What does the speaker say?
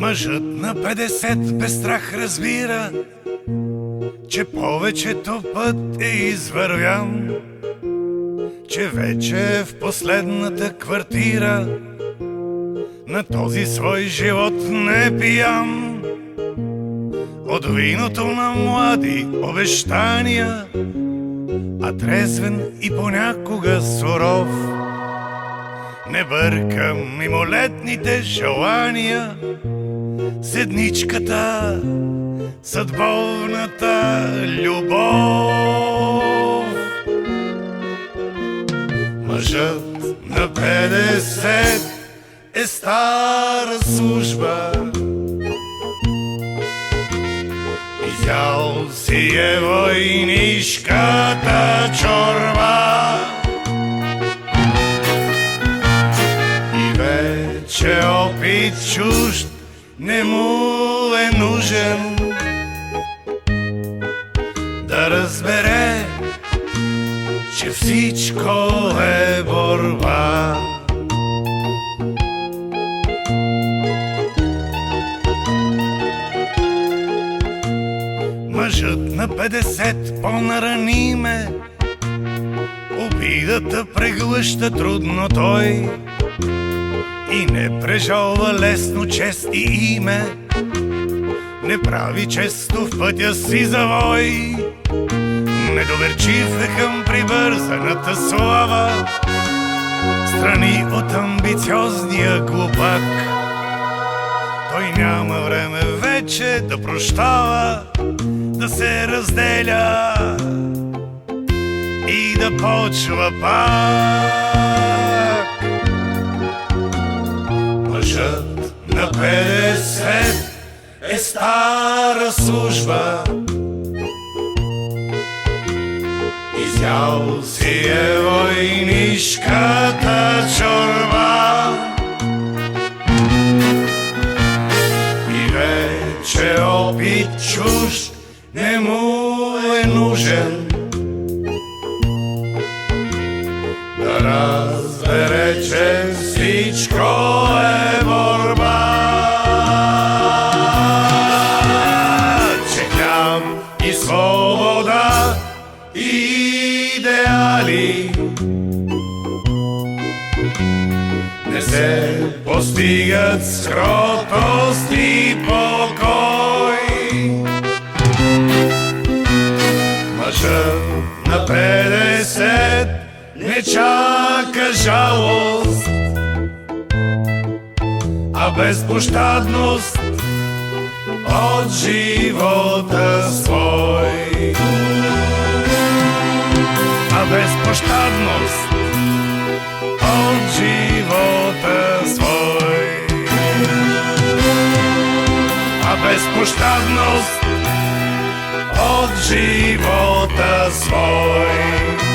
Мъжът на 50 без страх разбира, че повечето път е извървян, че вече е в последната квартира на този свой живот не пиян. От виното на млади обещания, а трезвен и понякога суров, не бърка мимолетните желания, седничката, съдбовната любов. Мъжът на 50 е стара служба, изял си е войнишката чорба и вече опит чужд не му е нужен да разбере, че всичко е борба. Мъжът на 50 по-нараниме, обидата преглъща трудно той и не прежалва лесно чест и име, не прави често в пътя си завой. Недоверчив е към прибързаната слава, страни от амбициозния глупак. Той няма време вече да прощава, да се разделя и да почва пак. Мъжът на 50 е стара служба, изял си е войнишката чорба и вече опит чужд не му е нужен да разбере, че всичко е борба. Че хляб и свобода и идеали не се постигат с кротост и покой. Мъжът на 50 не чака жалост, а безпощадност от живота свой. А безпощадност от живота свой. А безпощадност от живота свой.